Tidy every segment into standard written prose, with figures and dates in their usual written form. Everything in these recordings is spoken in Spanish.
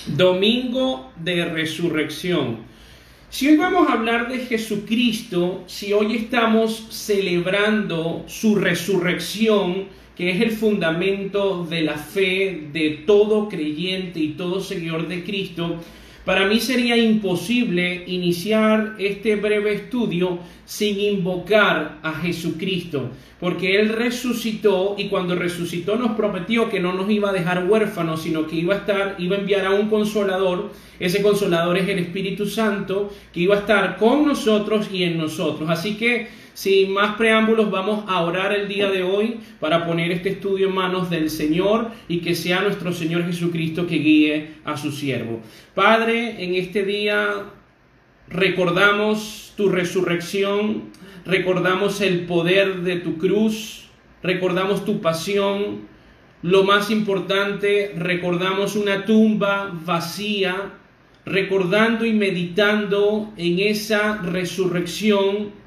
Domingo de Resurrección. Si hoy vamos a hablar de Jesucristo, si hoy estamos celebrando su resurrección, que es el fundamento de la fe de todo creyente y todo seguidor de Cristo, para mí sería imposible iniciar este breve estudio sin invocar a Jesucristo, porque Él resucitó y cuando resucitó nos prometió que no nos iba a dejar huérfanos, sino que iba a enviar a un consolador. Ese consolador es el Espíritu Santo, que iba a estar con nosotros y en nosotros. Así que, sin más preámbulos, vamos a orar el día de hoy para poner este estudio en manos del Señor y que sea nuestro Señor Jesucristo que guíe a su siervo. Padre, en este día recordamos tu resurrección, recordamos el poder de tu cruz, recordamos tu pasión. Lo más importante, recordamos una tumba vacía, recordando y meditando en esa resurrección,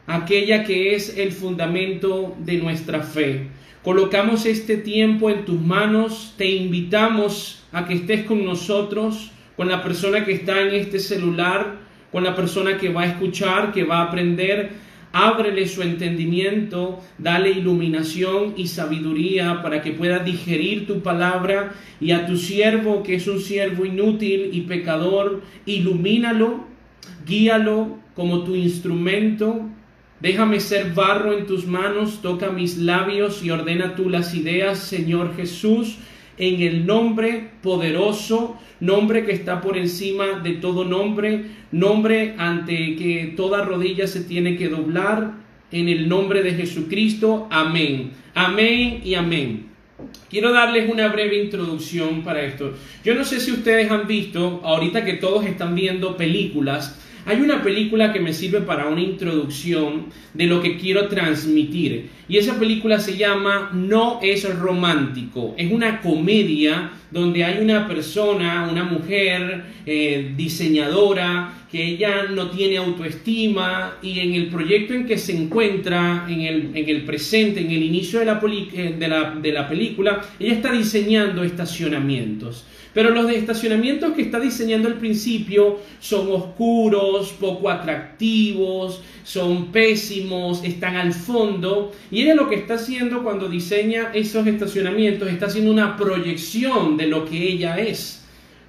aquella que es el fundamento de nuestra fe. Colocamos este tiempo en tus manos, te invitamos a que estés con nosotros, con la persona que está en este celular, con la persona que va a escuchar, que va a aprender. Ábrele su entendimiento, dale iluminación y sabiduría para que pueda digerir tu palabra, y a tu siervo, que es un siervo inútil y pecador, ilumínalo, guíalo como tu instrumento. Déjame ser barro en tus manos, toca mis labios y ordena tú las ideas, Señor Jesús, en el nombre poderoso, nombre que está por encima de todo nombre, nombre ante que toda rodilla se tiene que doblar, en el nombre de Jesucristo. Amén. Amén y amén. Quiero darles una breve introducción para esto. Yo no sé si ustedes han visto, ahorita que todos están viendo películas, hay una película que me sirve para una introducción de lo que quiero transmitir. Y esa película se llama No es romántico. Es una comedia donde hay una persona, una mujer diseñadora, que ella no tiene autoestima, y en el proyecto en que se encuentra, en el presente, en el inicio de la película, ella está diseñando estacionamientos. Pero los estacionamientos que está diseñando al principio son oscuros, poco atractivos, son pésimos, están al fondo. Y ella lo que está haciendo cuando diseña esos estacionamientos, está haciendo una proyección de lo que ella es.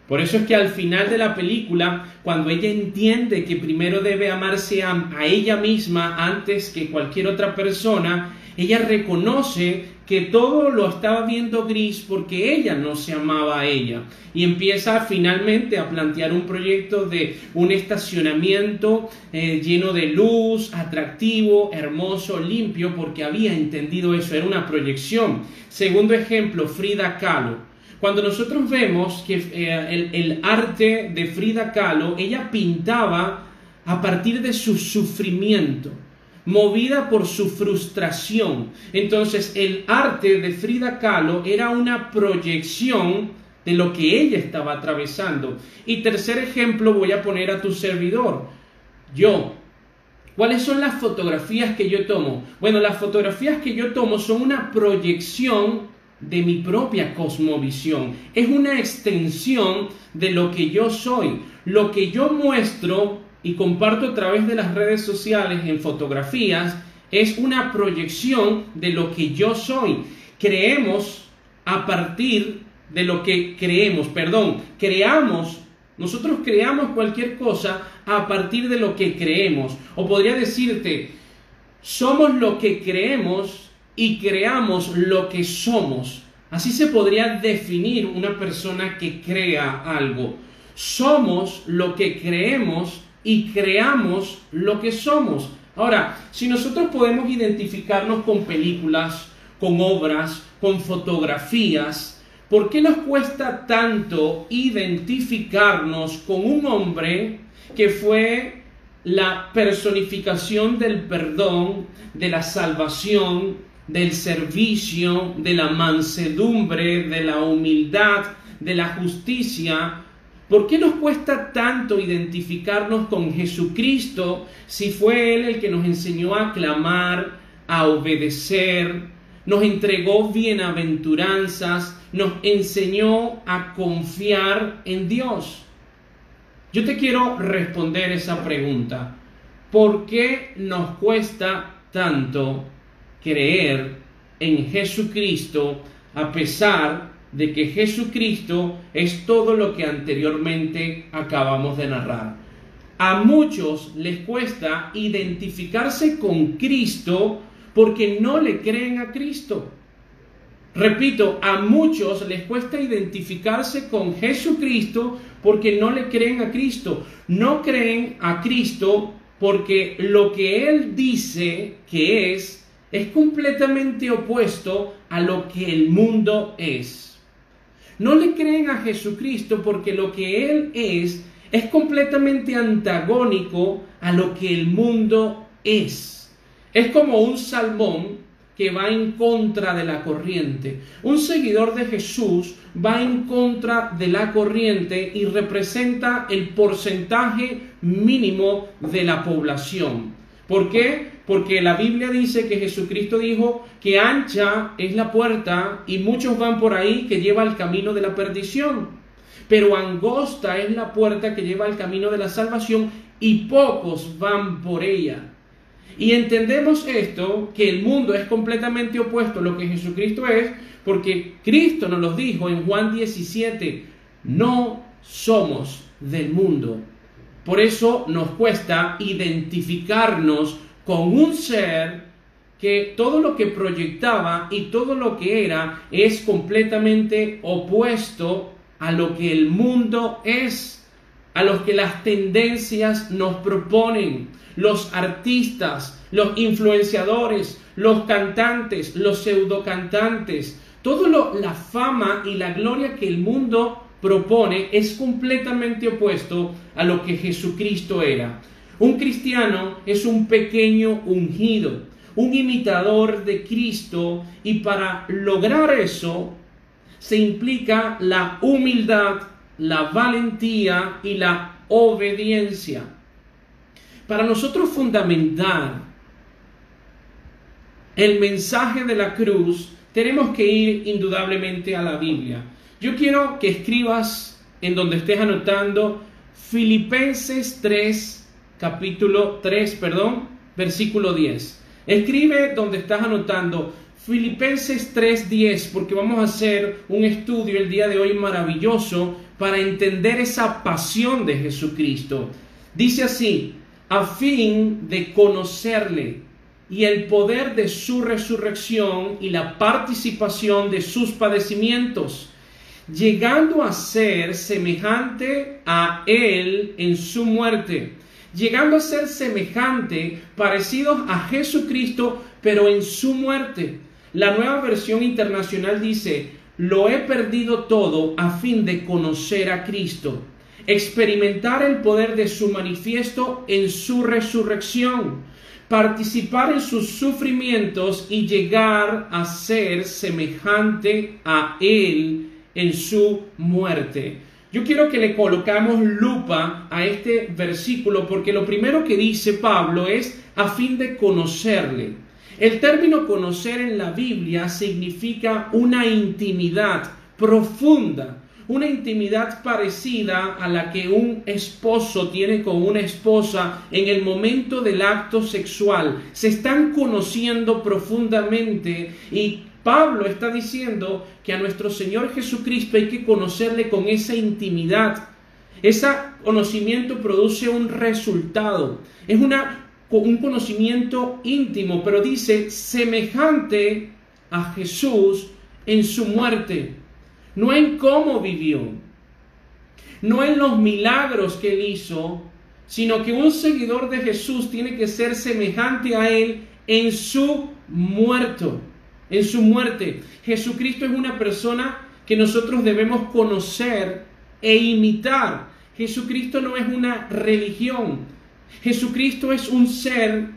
Por eso es que al final de la película, cuando ella entiende que primero debe amarse a ella misma antes que cualquier otra persona, ella reconoce que todo lo estaba viendo gris porque ella no se amaba a ella, y empieza finalmente a plantear un proyecto de un estacionamiento lleno de luz, atractivo, hermoso, limpio, porque había entendido eso, era una proyección. Segundo ejemplo, Frida Kahlo. Cuando nosotros vemos que el arte de Frida Kahlo, ella pintaba a partir de su sufrimiento, movida por su frustración. Entonces el arte de Frida Kahlo era una proyección de lo que ella estaba atravesando. Y tercer ejemplo, voy a poner a tu servidor, yo. ¿Cuáles son las fotografías que yo tomo? Bueno, las fotografías que yo tomo son una proyección de mi propia cosmovisión. Es una extensión de lo que yo soy. Lo que yo muestro y comparto a través de las redes sociales en fotografías es una proyección de lo que yo soy. Creemos a partir de lo que nosotros creamos cualquier cosa a partir de lo que creemos. O podría decirte, somos lo que creemos y creamos lo que somos. Así se podría definir una persona que crea algo. Somos lo que creemos y creamos lo que somos. Ahora, si nosotros podemos identificarnos con películas, con obras, con fotografías, ¿por qué nos cuesta tanto identificarnos con un hombre que fue la personificación del perdón, de la salvación, del servicio, de la mansedumbre, de la humildad, de la justicia? ¿Por qué nos cuesta tanto identificarnos con Jesucristo si fue Él el que nos enseñó a clamar, a obedecer, nos entregó bienaventuranzas, nos enseñó a confiar en Dios? Yo te quiero responder esa pregunta. ¿Por qué nos cuesta tanto creer en Jesucristo a pesar de que Jesucristo es todo lo que anteriormente acabamos de narrar? A muchos les cuesta identificarse con Cristo porque no le creen a Cristo. Repito, a muchos les cuesta identificarse con Jesucristo porque no le creen a Cristo. No creen a Cristo porque lo que Él dice que es completamente opuesto a lo que el mundo es. No le creen a Jesucristo porque lo que Él es completamente antagónico a lo que el mundo es. Es como un salmón que va en contra de la corriente. Un seguidor de Jesús va en contra de la corriente y representa el porcentaje mínimo de la población. ¿Por qué? Porque la Biblia dice que Jesucristo dijo que ancha es la puerta y muchos van por ahí que lleva al camino de la perdición. Pero angosta es la puerta que lleva al camino de la salvación y pocos van por ella. Y entendemos esto, que el mundo es completamente opuesto a lo que Jesucristo es, porque Cristo nos lo dijo en Juan 17, no somos del mundo. Por eso nos cuesta identificarnos con un ser que todo lo que proyectaba y todo lo que era es completamente opuesto a lo que el mundo es, a lo que las tendencias nos proponen. Los artistas, los influenciadores, los cantantes, los pseudocantantes, la fama y la gloria que el mundo propone es completamente opuesto a lo que Jesucristo era. Un cristiano es un pequeño ungido, un imitador de Cristo, y para lograr eso se implica la humildad, la valentía y la obediencia. Para nosotros fundamentar el mensaje de la cruz, tenemos que ir indudablemente a la Biblia. Yo quiero que escribas en donde estés anotando Filipenses 3, versículo 10. Escribe donde estás anotando Filipenses 3:10, porque vamos a hacer un estudio el día de hoy maravilloso para entender esa pasión de Jesucristo. Dice así: a fin de conocerle y el poder de su resurrección y la participación de sus padecimientos, llegando a ser semejante a él en su muerte, llegando a ser semejante, parecidos a Jesucristo, pero en su muerte. La Nueva Versión Internacional dice: lo he perdido todo a fin de conocer a Cristo, experimentar el poder de su manifiesto en su resurrección, participar en sus sufrimientos y llegar a ser semejante a Él en su muerte. Yo quiero que le colocamos lupa a este versículo, porque lo primero que dice Pablo es a fin de conocerle. El término conocer en la Biblia significa una intimidad profunda, una intimidad parecida a la que un esposo tiene con una esposa en el momento del acto sexual. Se están conociendo profundamente, y Pablo está diciendo que a nuestro Señor Jesucristo hay que conocerle con esa intimidad. Ese conocimiento produce un resultado. Es un conocimiento íntimo, pero dice semejante a Jesús en su muerte. No en cómo vivió, no en los milagros que él hizo, sino que un seguidor de Jesús tiene que ser semejante a él en su muerte. En su muerte. Jesucristo es una persona que nosotros debemos conocer e imitar. Jesucristo no es una religión. Jesucristo es un ser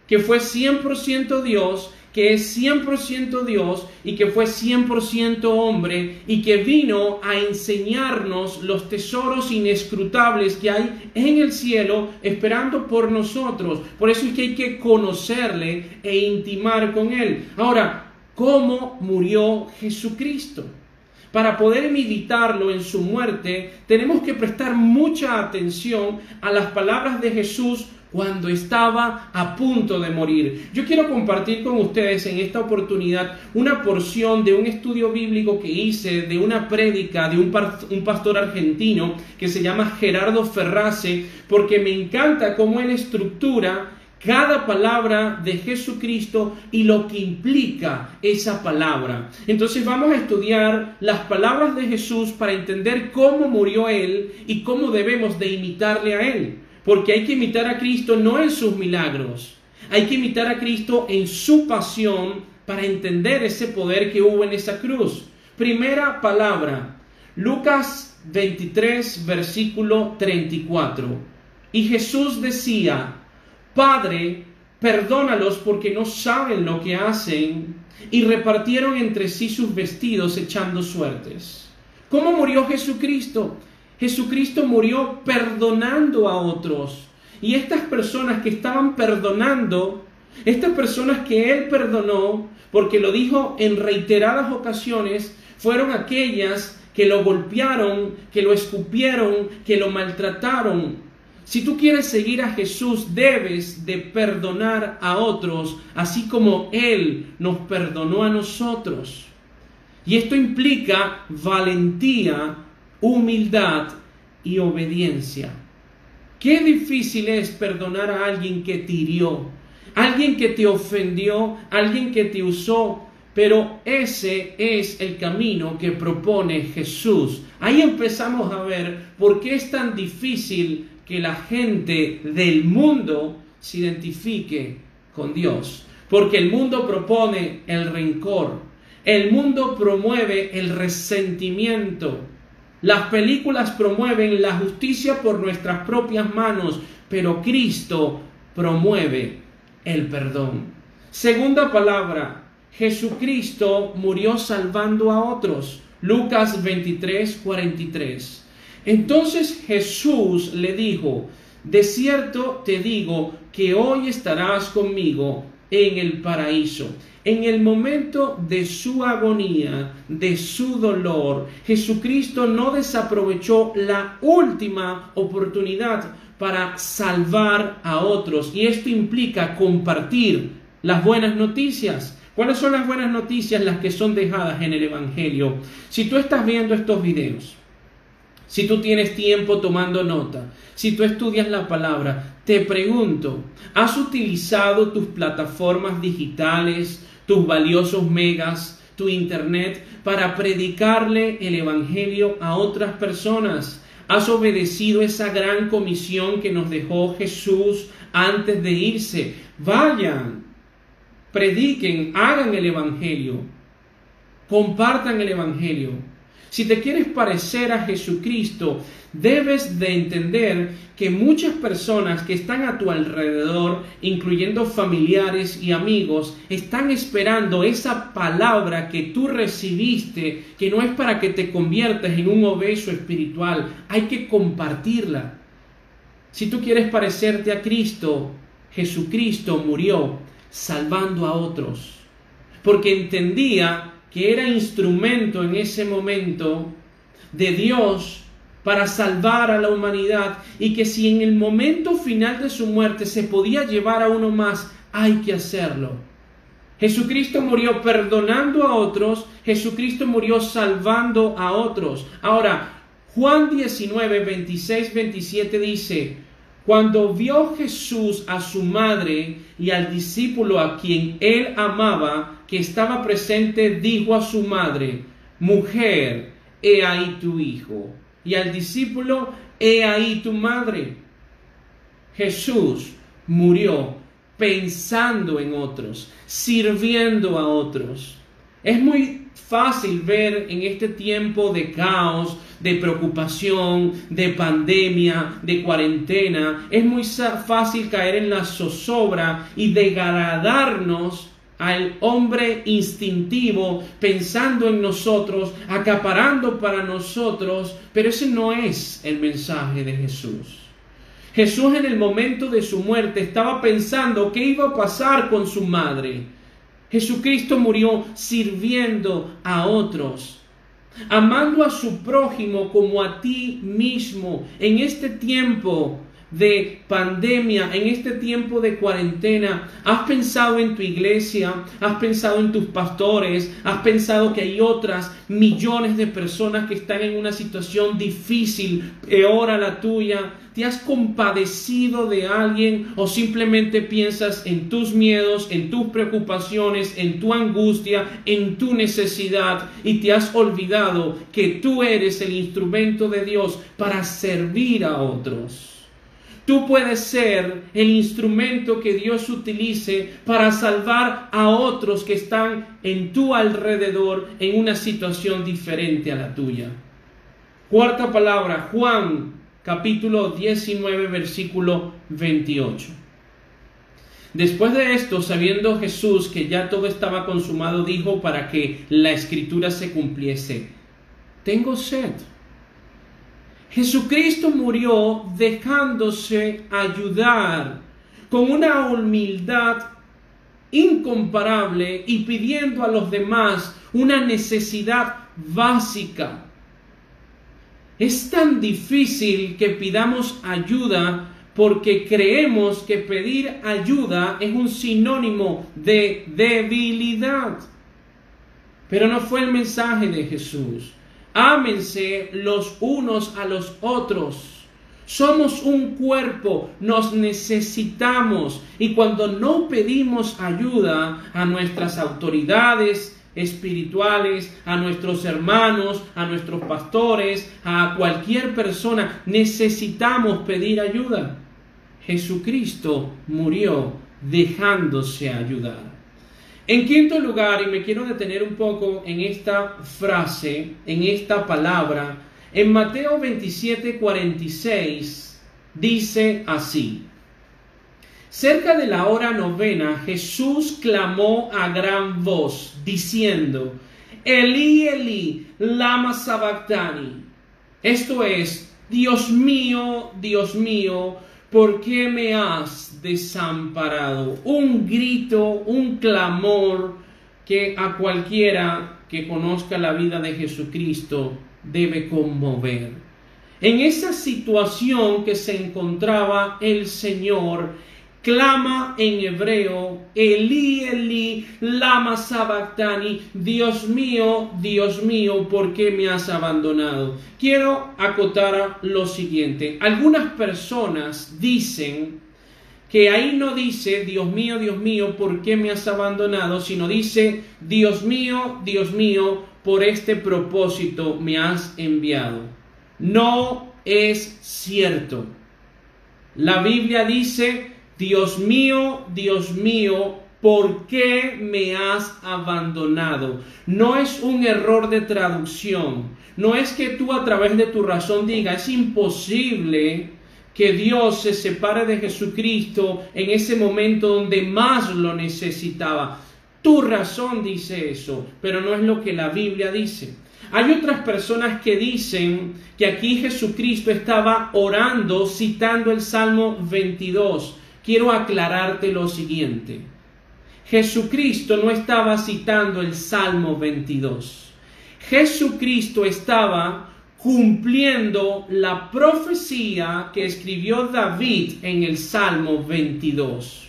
que fue 100% Dios, que es 100% Dios y que fue 100% hombre, y que vino a enseñarnos los tesoros inescrutables que hay en el cielo esperando por nosotros. Por eso es que hay que conocerle e intimar con él. Ahora, ¿cómo murió Jesucristo? para poder meditarlo en su muerte, tenemos que prestar mucha atención a las palabras de Jesús cuando estaba a punto de morir. Yo quiero compartir con ustedes en esta oportunidad una porción de un estudio bíblico que hice de una prédica de un pastor argentino que se llama Gerardo Ferrace, porque me encanta cómo él estructura cada palabra de Jesucristo y lo que implica esa palabra. Entonces vamos a estudiar las palabras de Jesús para entender cómo murió Él y cómo debemos de imitarle a Él. Porque hay que imitar a Cristo no en sus milagros, hay que imitar a Cristo en su pasión para entender ese poder que hubo en esa cruz. Primera palabra, Lucas 23, versículo 34. Y Jesús decía: Padre, perdónalos porque no saben lo que hacen. Y repartieron entre sí sus vestidos echando suertes. ¿Cómo murió Jesucristo? Jesucristo murió perdonando a otros. Y estas personas que estaban perdonando, estas personas que Él perdonó, porque lo dijo en reiteradas ocasiones, fueron aquellas que lo golpearon, que lo escupieron, que lo maltrataron. Si tú quieres seguir a Jesús, debes de perdonar a otros, así como Él nos perdonó a nosotros. Y esto implica valentía, humildad y obediencia. Qué difícil es perdonar a alguien que te hirió, alguien que te ofendió, alguien que te usó, pero ese es el camino que propone Jesús. Ahí empezamos a ver por qué es tan difícil que la gente del mundo se identifique con Dios. Porque el mundo propone el rencor, el mundo promueve el resentimiento. Las películas promueven la justicia por nuestras propias manos, pero Cristo promueve el perdón. Segunda palabra, Jesucristo murió salvando a otros. Lucas 23, 43. Entonces Jesús le dijo: de cierto te digo que hoy estarás conmigo en el paraíso. En el momento de su agonía, de su dolor, Jesucristo no desaprovechó la última oportunidad para salvar a otros. Y esto implica compartir las buenas noticias. ¿Cuáles son las buenas noticias? Las que son dejadas en el Evangelio. Si tú estás viendo estos videos, si tú tienes tiempo tomando nota, si tú estudias la palabra, te pregunto, ¿has utilizado tus plataformas digitales, tus valiosos megas, tu internet para predicarle el Evangelio a otras personas? ¿Has obedecido esa gran comisión que nos dejó Jesús antes de irse? Vayan, prediquen, hagan el Evangelio, compartan el Evangelio. Si te quieres parecer a Jesucristo, debes de entender que muchas personas que están a tu alrededor, incluyendo familiares y amigos, están esperando esa palabra que tú recibiste, que no es para que te conviertas en un obeso espiritual, hay que compartirla. Si tú quieres parecerte a Cristo, Jesucristo murió salvando a otros, porque entendía que era instrumento en ese momento de Dios para salvar a la humanidad, y que si en el momento final de su muerte se podía llevar a uno más, hay que hacerlo. Jesucristo murió perdonando a otros, Jesucristo murió salvando a otros. Ahora, Juan 19, 26, 27 dice: cuando vio Jesús a su madre y al discípulo a quien él amaba, que estaba presente, dijo a su madre: mujer, he ahí tu hijo. Y al discípulo: he ahí tu madre. Jesús murió pensando en otros, sirviendo a otros. Es muy fácil ver en este tiempo de caos, de preocupación, de pandemia, de cuarentena, es muy fácil caer en la zozobra y degradarnos al hombre instintivo, pensando en nosotros, acaparando para nosotros, pero ese no es el mensaje de Jesús. Jesús en el momento de su muerte estaba pensando qué iba a pasar con su madre. Jesucristo murió sirviendo a otros. amando a su prójimo como a ti mismo. En este tiempo de pandemia, en este tiempo de cuarentena, ¿has pensado en tu iglesia? ¿Has pensado en tus pastores? ¿Has pensado que hay otras millones de personas que están en una situación difícil, peor a la tuya? ¿Te has compadecido de alguien o simplemente piensas en tus miedos, en tus preocupaciones, en tu angustia, en tu necesidad y te has olvidado que tú eres el instrumento de Dios para servir a otros? Tú puedes ser el instrumento que Dios utilice para salvar a otros que están en tu alrededor en una situación diferente a la tuya. Cuarta palabra, Juan capítulo 19, versículo 28. Después de esto, sabiendo Jesús que ya todo estaba consumado, dijo para que la escritura se cumpliese: tengo sed. Jesucristo murió dejándose ayudar con una humildad incomparable y pidiendo a los demás una necesidad básica. Es tan difícil que pidamos ayuda porque creemos que pedir ayuda es un sinónimo de debilidad. Pero no fue el mensaje de Jesús. Ámense los unos a los otros. Somos un cuerpo, nos necesitamos. Y cuando no pedimos ayuda a nuestras autoridades espirituales, a nuestros hermanos, a nuestros pastores, a cualquier persona, necesitamos pedir ayuda. Jesucristo murió dejándose ayudar. En quinto lugar, y me quiero detener un poco en esta frase, en esta palabra, en Mateo 27:46 dice así: cerca de la hora novena, Jesús clamó a gran voz, diciendo: Elí, Elí, lama sabactani. Esto es: Dios mío, ¿por qué me has desamparado? Un grito, un clamor que a cualquiera que conozca la vida de Jesucristo debe conmover. En esa situación que se encontraba el Señor, clama en hebreo: Elí, Elí, lama sabactani. Dios mío, ¿por qué me has abandonado? Quiero acotar lo siguiente. Algunas personas dicen que ahí no dice Dios mío, ¿por qué me has abandonado?, sino dice Dios mío, por este propósito me has enviado. No es cierto. La Biblia dice: Dios mío, ¿por qué me has abandonado? No es un error de traducción. No es que tú a través de tu razón digas: es imposible que Dios se separe de Jesucristo en ese momento donde más lo necesitaba. Tu razón dice eso, pero no es lo que la Biblia dice. Hay otras personas que dicen que aquí Jesucristo estaba orando citando el Salmo 22. Quiero aclararte lo siguiente: Jesucristo no estaba citando el Salmo 22. Jesucristo estaba cumpliendo la profecía que escribió David en el Salmo 22.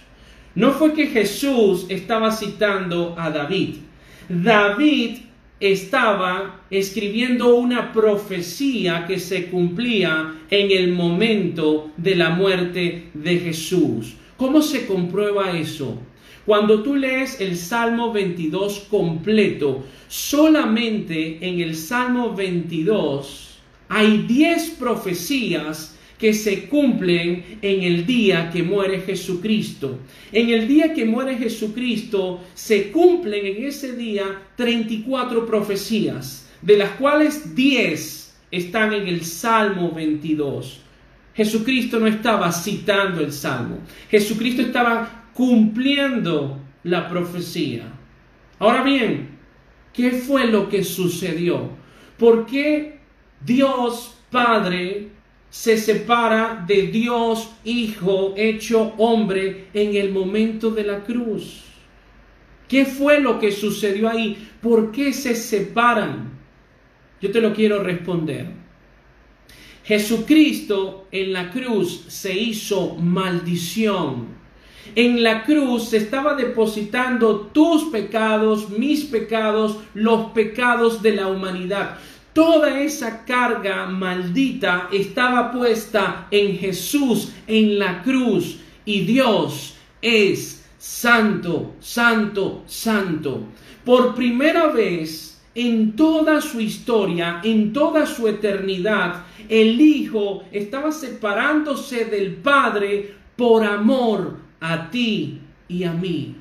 No fue que Jesús estaba citando a David. David estaba escribiendo una profecía que se cumplía en el momento de la muerte de Jesús. ¿Cómo se comprueba eso? Cuando tú lees el Salmo 22 completo, solamente en el Salmo 22 hay 10 profecías que se cumplen en el día que muere Jesucristo. En el día que muere Jesucristo se cumplen en ese día 34 profecías, de las cuales 10 están en el Salmo 22. Jesucristo no estaba citando el Salmo. Jesucristo estaba cumpliendo la profecía. Ahora bien, ¿qué fue lo que sucedió? ¿Por qué Dios Padre se separa de Dios Hijo hecho hombre en el momento de la cruz? ¿Qué fue lo que sucedió ahí? ¿Por qué se separan? Yo te lo quiero responder. Jesucristo en la cruz se hizo maldición. En la cruz se estaba depositando tus pecados, mis pecados, los pecados de la humanidad. Toda esa carga maldita estaba puesta en Jesús en la cruz. Y Dios es santo, santo, santo. Por primera vez en toda su historia, en toda su eternidad, el Hijo estaba separándose del Padre por amor a ti y a mí.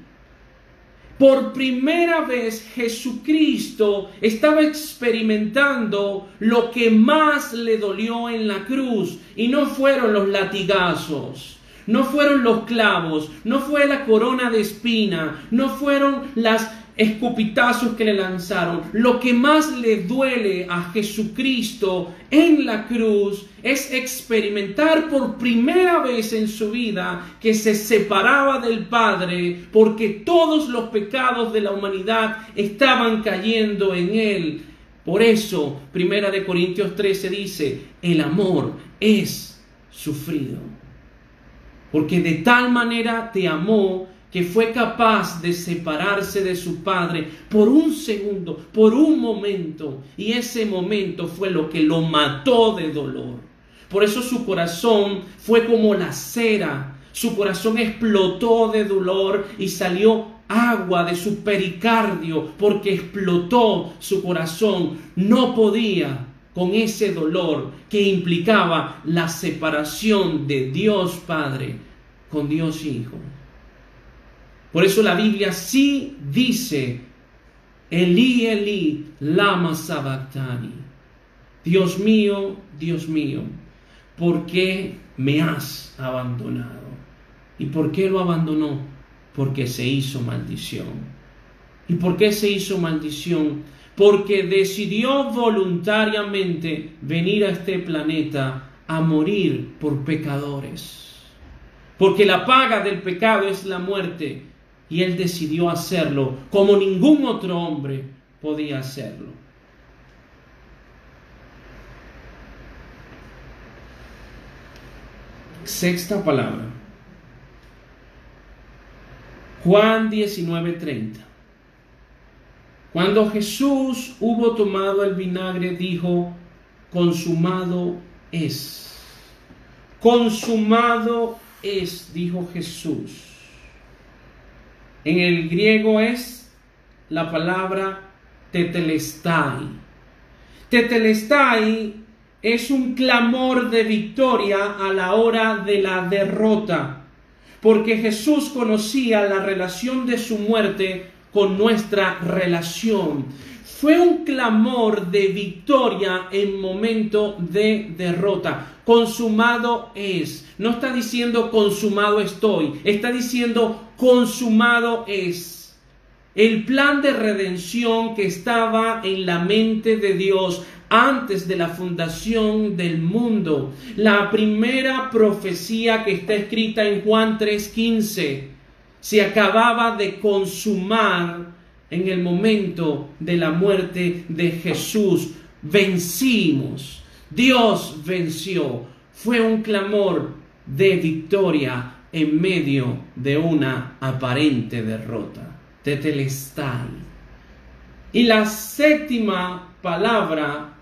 Por primera vez Jesucristo estaba experimentando lo que más le dolió en la cruz, y no fueron los latigazos, no fueron los clavos, no fue la corona de espina, no fueron las escupitazos que le lanzaron. Lo que más le duele a Jesucristo en la cruz es experimentar por primera vez en su vida que se separaba del Padre, porque todos los pecados de la humanidad estaban cayendo en él. Por eso, 1 Corintios 13 dice, el amor es sufrido, porque de tal manera te amó que fue capaz de separarse de su Padre por un segundo, por un momento, y ese momento fue lo que lo mató de dolor. Por eso su corazón fue como la cera, su corazón explotó de dolor y salió agua de su pericardio, porque explotó su corazón. No podía con ese dolor que implicaba la separación de Dios Padre con Dios Hijo. Por eso la Biblia sí dice, Elí, Elí, lama sabactani. Dios mío, ¿por qué me has abandonado? ¿Y por qué lo abandonó? Porque se hizo maldición. ¿Y por qué se hizo maldición? Porque decidió voluntariamente venir a este planeta a morir por pecadores. Porque la paga del pecado es la muerte. Y Él decidió hacerlo como ningún otro hombre podía hacerlo. Sexta palabra. Juan 19:30. Cuando Jesús hubo tomado el vinagre, dijo, consumado es. Consumado es, dijo Jesús. En el griego es la palabra tetelestai. Tetelestai es un clamor de victoria a la hora de la derrota, porque Jesús conocía la relación de su muerte con nuestra relación. Fue un clamor de victoria en momento de derrota. Consumado es. No está diciendo consumado estoy. Está diciendo consumado es. El plan de redención que estaba en la mente de Dios antes de la fundación del mundo. La primera profecía que está escrita en Juan 3:15 se acababa de consumar en el momento de la muerte de Jesús. Vencimos. Dios venció. Fue un clamor de victoria en medio de una aparente derrota. Tetelestai. Y la séptima palabra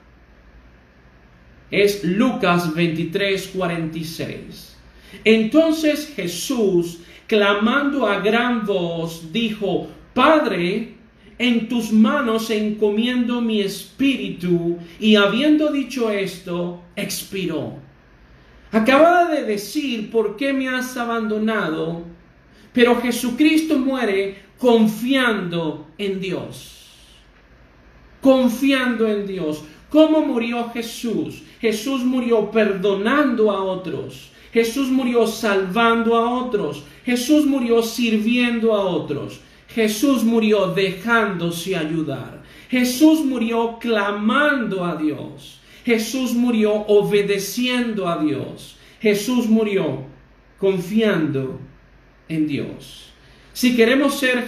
es Lucas 23:46. Entonces Jesús, clamando a gran voz, dijo, Padre, en tus manos encomiendo mi espíritu. Y habiendo dicho esto, expiró. Acababa de decir, ¿por qué me has abandonado? Pero Jesucristo muere confiando en Dios. Confiando en Dios. ¿Cómo murió Jesús? Jesús murió perdonando a otros. Jesús murió salvando a otros. Jesús murió sirviendo a otros. Jesús murió dejándose ayudar. Jesús murió clamando a Dios. Jesús murió obedeciendo a Dios. Jesús murió confiando en Dios. Si queremos ser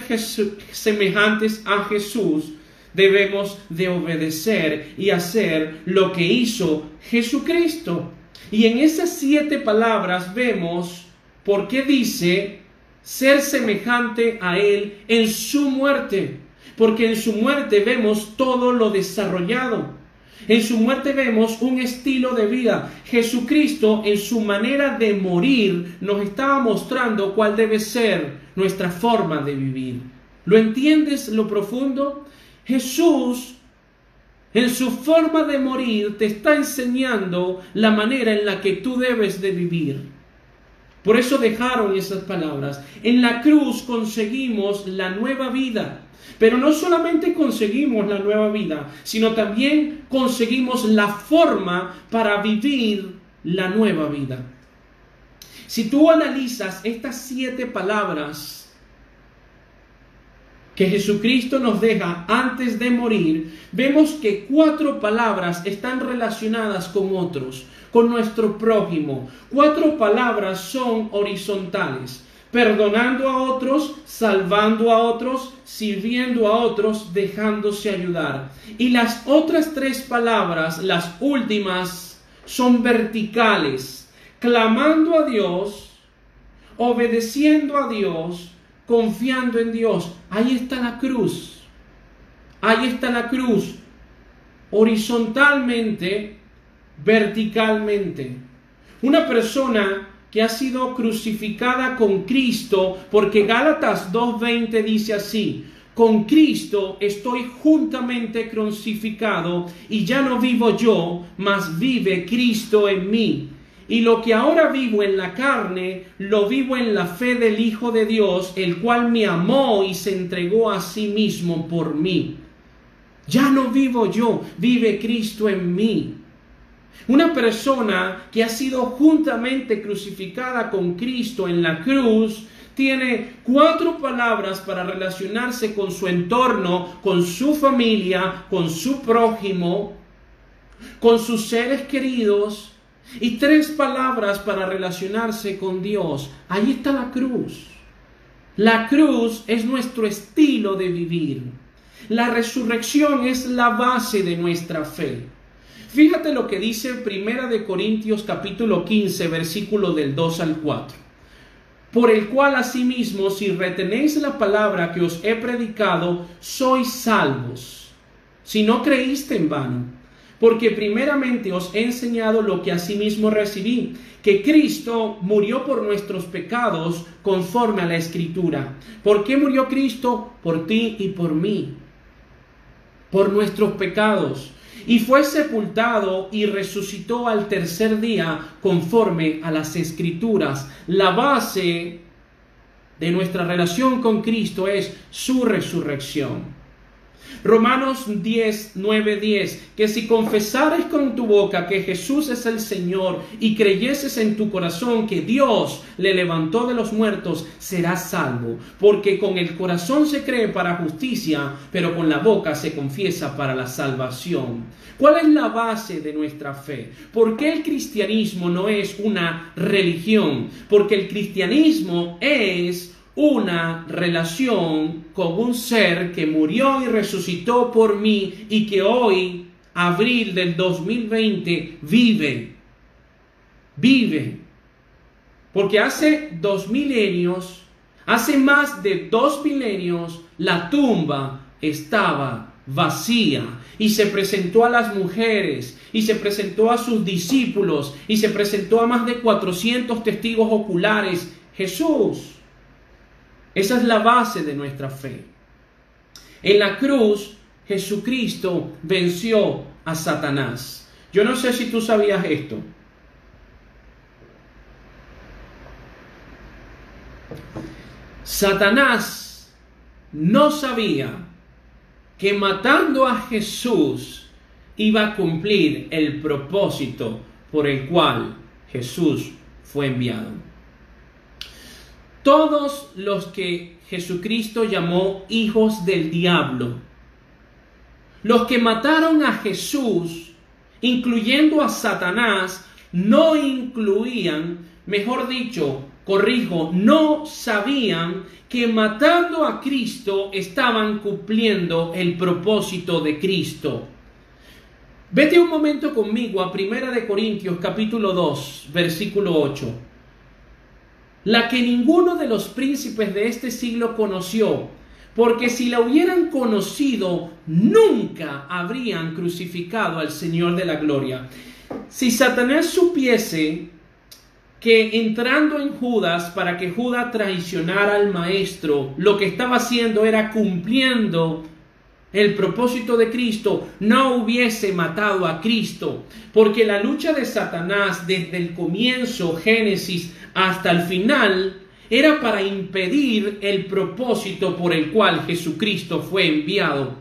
semejantes a Jesús, debemos de obedecer y hacer lo que hizo Jesucristo. Y en esas 7 palabras vemos por qué dice ser semejante a Él en su muerte. Porque en su muerte vemos todo lo desarrollado. En su muerte vemos un estilo de vida. Jesucristo, en su manera de morir, nos estaba mostrando cuál debe ser nuestra forma de vivir. ¿Lo entiendes lo profundo? Jesús, en su forma de morir, te está enseñando la manera en la que tú debes de vivir. Por eso dejaron esas palabras. En la cruz conseguimos la nueva vida. Pero no solamente conseguimos la nueva vida, sino también conseguimos la forma para vivir la nueva vida. Si tú analizas estas 7 palabras que Jesucristo nos deja antes de morir, vemos que 4 palabras están relacionadas con otros, con nuestro prójimo. 4 palabras son horizontales. Perdonando a otros, salvando a otros, sirviendo a otros, dejándose ayudar. Y las otras 3 palabras, las últimas, son verticales. Clamando a Dios, obedeciendo a Dios, confiando en Dios. Ahí está la cruz. Ahí está la cruz. Horizontalmente, verticalmente. Una persona que ha sido crucificada con Cristo, porque Gálatas 2:20 dice así: con Cristo estoy juntamente crucificado, y ya no vivo yo, mas vive Cristo en mí. Y lo que ahora vivo en la carne, lo vivo en la fe del Hijo de Dios, el cual me amó y se entregó a sí mismo por mí. Ya no vivo yo, vive Cristo en mí. Una persona que ha sido juntamente crucificada con Cristo en la cruz tiene 4 palabras para relacionarse con su entorno, con su familia, con su prójimo, con sus seres queridos, y 3 palabras para relacionarse con Dios. Ahí está la cruz. La cruz es nuestro estilo de vivir. La resurrección es la base de nuestra fe. Fíjate lo que dice 1 Corintios capítulo 15, versículo del 2 al 4. Por el cual asimismo, si retenéis la palabra que os he predicado, sois salvos, si no creíste en vano. Porque primeramente os he enseñado lo que asimismo recibí, que Cristo murió por nuestros pecados conforme a la Escritura. ¿Por qué murió Cristo? Por ti y por mí, por nuestros pecados. Y fue sepultado y resucitó al tercer día conforme a las Escrituras. La base de nuestra relación con Cristo es su resurrección. Romanos 10:9-10, que si confesares con tu boca que Jesús es el Señor y creyeses en tu corazón que Dios le levantó de los muertos, serás salvo. Porque con el corazón se cree para justicia, pero con la boca se confiesa para la salvación. ¿Cuál es la base de nuestra fe? ¿Por qué el cristianismo no es una religión? Porque el cristianismo es una relación con un ser que murió y resucitó por mí y que hoy, abril del 2020, vive. Porque hace 2 milenios, hace más de 2 milenios, la tumba estaba vacía y se presentó a las mujeres y se presentó a sus discípulos y se presentó a más de 400 testigos oculares. Jesús. Esa es la base de nuestra fe. En la cruz, Jesucristo venció a Satanás. Yo no sé si tú sabías esto. Satanás no sabía que matando a Jesús iba a cumplir el propósito por el cual Jesús fue enviado. Todos los que Jesucristo llamó hijos del diablo, los que mataron a Jesús, incluyendo a Satanás, no incluían, mejor dicho, no sabían que matando a Cristo estaban cumpliendo el propósito de Cristo. Vete un momento conmigo a 1 de Corintios capítulo 2, versículo 8. La que ninguno de los príncipes de este siglo conoció, porque si la hubieran conocido, nunca habrían crucificado al Señor de la gloria. Si Satanás supiese que entrando en Judas para que Judas traicionara al maestro, lo que estaba haciendo era cumpliendo el propósito de Cristo, no hubiese matado a Cristo, porque la lucha de Satanás desde el comienzo, Génesis, hasta el final, era para impedir el propósito por el cual Jesucristo fue enviado.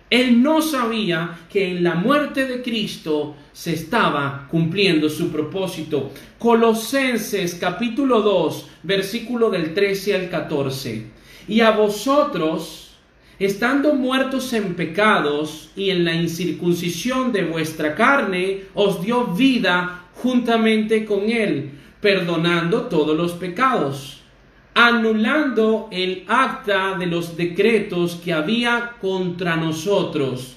Él no sabía que en la muerte de Cristo se estaba cumpliendo su propósito. Colosenses capítulo 2, versículo del 13 al 14. Y a vosotros, estando muertos en pecados y en la incircuncisión de vuestra carne, os dio vida juntamente con él, perdonando todos los pecados, anulando el acta de los decretos que había contra nosotros,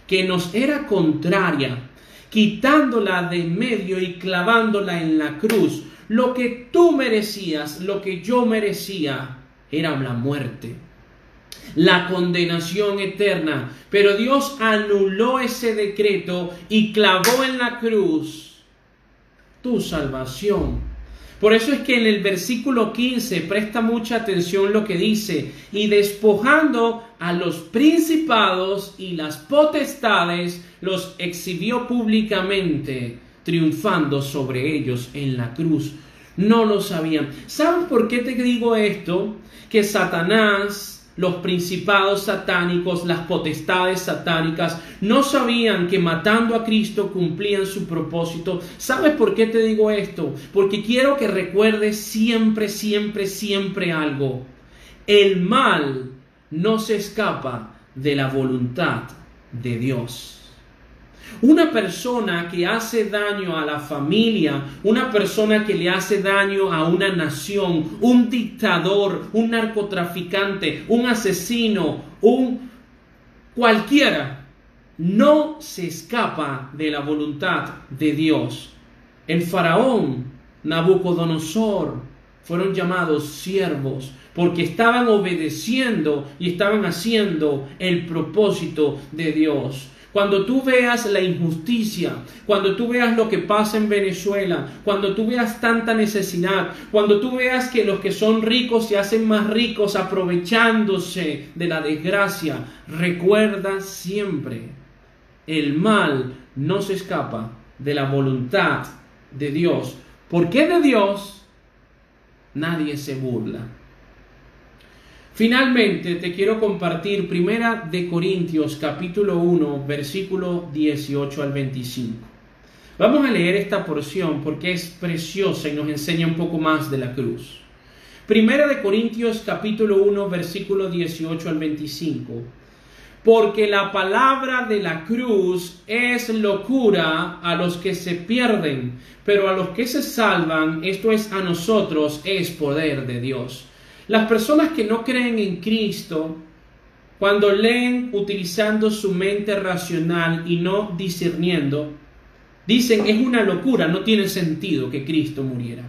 que nos era contraria, quitándola de en medio y clavándola en la cruz. Lo que tú merecías, lo que yo merecía, era la muerte, la condenación eterna. Pero Dios anuló ese decreto y clavó en la cruz tu salvación. Por eso es que en el versículo 15 presta mucha atención lo que dice: y despojando a los principados y las potestades, los exhibió públicamente, triunfando sobre ellos en la cruz. No lo sabían. ¿Saben por qué te digo esto? Que Satanás, los principados satánicos, las potestades satánicas, no sabían que matando a Cristo cumplían su propósito. ¿Sabes por qué te digo esto? Porque quiero que recuerdes siempre, siempre, siempre algo. El mal no se escapa de la voluntad de Dios. Una persona que hace daño a la familia, una persona que le hace daño a una nación, un dictador, un narcotraficante, un asesino, cualquiera, no se escapa de la voluntad de Dios. El faraón, Nabucodonosor, fueron llamados siervos porque estaban obedeciendo y estaban haciendo el propósito de Dios. Cuando tú veas la injusticia, cuando tú veas lo que pasa en Venezuela, cuando tú veas tanta necesidad, cuando tú veas que los que son ricos se hacen más ricos aprovechándose de la desgracia, recuerda siempre, el mal no se escapa de la voluntad de Dios. Porque de Dios nadie se burla. Finalmente te quiero compartir 1 de Corintios capítulo 1 versículo 18 al 25. Vamos a leer esta porción porque es preciosa y nos enseña un poco más de la cruz. 1 de Corintios capítulo 1 versículo 18 al 25. Porque la palabra de la cruz es locura a los que se pierden, pero a los que se salvan, esto es a nosotros, es poder de Dios. Las personas que no creen en Cristo, cuando leen utilizando su mente racional y no discerniendo, dicen es una locura, no tiene sentido que Cristo muriera.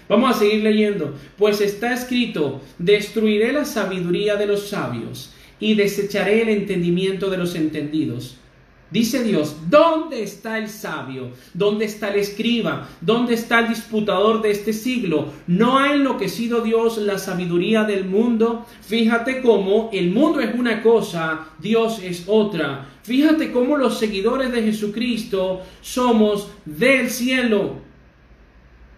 Vamos a seguir leyendo. Pues está escrito: destruiré la sabiduría de los sabios y desecharé el entendimiento de los entendidos. Dice Dios, ¿dónde está el sabio? ¿Dónde está el escriba? ¿Dónde está el disputador de este siglo? ¿No ha enloquecido Dios la sabiduría del mundo? Fíjate cómo el mundo es una cosa, Dios es otra. Fíjate cómo los seguidores de Jesucristo somos del cielo.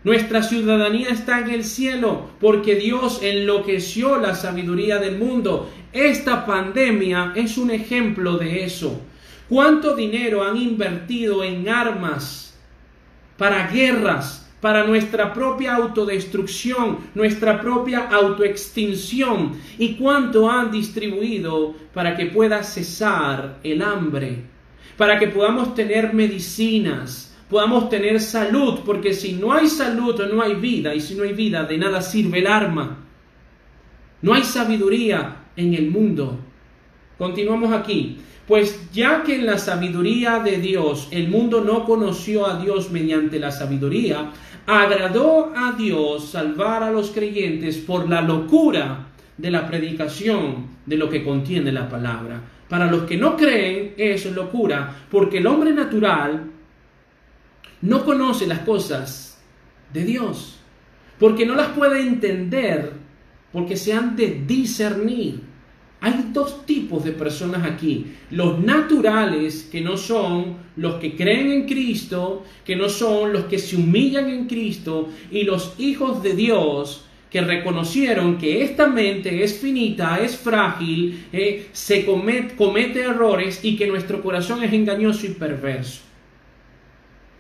Nuestra ciudadanía está en el cielo porque Dios enloqueció la sabiduría del mundo. Esta pandemia es un ejemplo de eso. ¿Cuánto dinero han invertido en armas para guerras, para nuestra propia autodestrucción, nuestra propia autoextinción? ¿Y cuánto han distribuido para que pueda cesar el hambre? Para que podamos tener medicinas, podamos tener salud, porque si no hay salud no hay vida, y si no hay vida de nada sirve el arma. No hay sabiduría en el mundo. Continuamos aquí. Pues ya que en la sabiduría de Dios el mundo no conoció a Dios mediante la sabiduría, agradó a Dios salvar a los creyentes por la locura de la predicación de lo que contiene la palabra. Para los que no creen, eso es locura, porque el hombre natural no conoce las cosas de Dios, porque no las puede entender, porque se han de discernir. Hay dos tipos de personas aquí: los naturales, que no son los que creen en Cristo, que no son los que se humillan en Cristo, y los hijos de Dios, que reconocieron que esta mente es finita, es frágil, se comete errores, y que nuestro corazón es engañoso y perverso.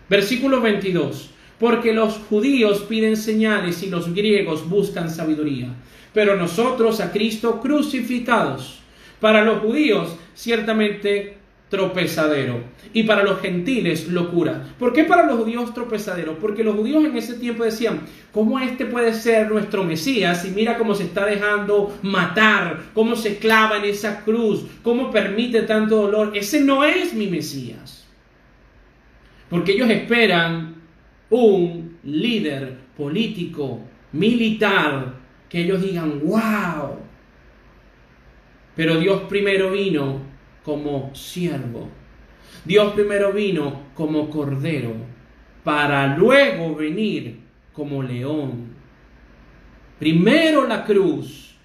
Versículo 22. Porque los judíos piden señales y los griegos buscan sabiduría, pero nosotros a Cristo crucificados. Para los judíos ciertamente tropezadero, y para los gentiles locura. ¿Por qué para los judíos tropezadero? Porque los judíos en ese tiempo decían: ¿cómo este puede ser nuestro Mesías? Y mira cómo se está dejando matar, cómo se clava en esa cruz, cómo permite tanto dolor. Ese no es mi Mesías. Porque ellos esperan un líder político, militar, que ellos digan: ¡wow! Pero Dios primero vino como siervo. Dios primero vino como cordero, para luego venir como león. Primero la cruz,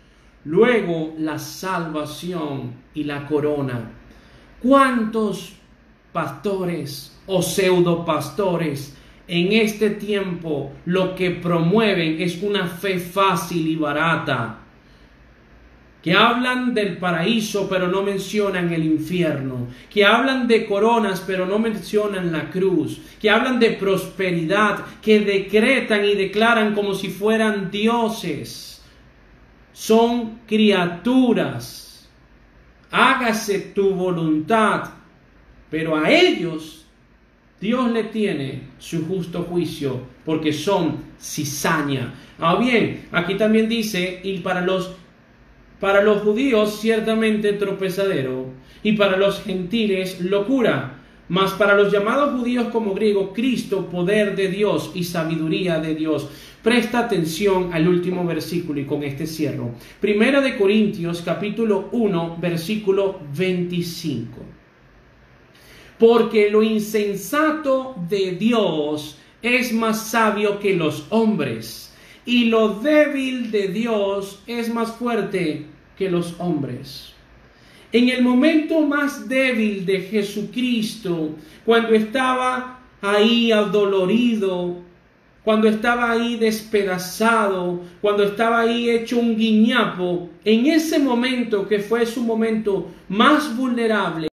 luego la salvación y la corona. ¿Cuántos pastores o pseudopastores en este tiempo lo que promueven es una fe fácil y barata? Que hablan del paraíso pero no mencionan el infierno, que hablan de coronas pero no mencionan la cruz, que hablan de prosperidad, que decretan y declaran como si fueran dioses. Son criaturas. Hágase tu voluntad, pero a ellos Dios le tiene su justo juicio, porque son cizaña. Ahora bien, aquí también dice: y para los judíos ciertamente tropezadero, y para los gentiles locura, mas para los llamados judíos como griegos, Cristo, poder de Dios y sabiduría de Dios. Presta atención al último versículo, y con este cierro. Primera de Corintios, capítulo 1, versículo 25. Porque lo insensato de Dios es más sabio que los hombres, y lo débil de Dios es más fuerte que los hombres. En el momento más débil de Jesucristo, cuando estaba ahí adolorido, cuando estaba ahí despedazado, cuando estaba ahí hecho un guiñapo, en ese momento que fue su momento más vulnerable,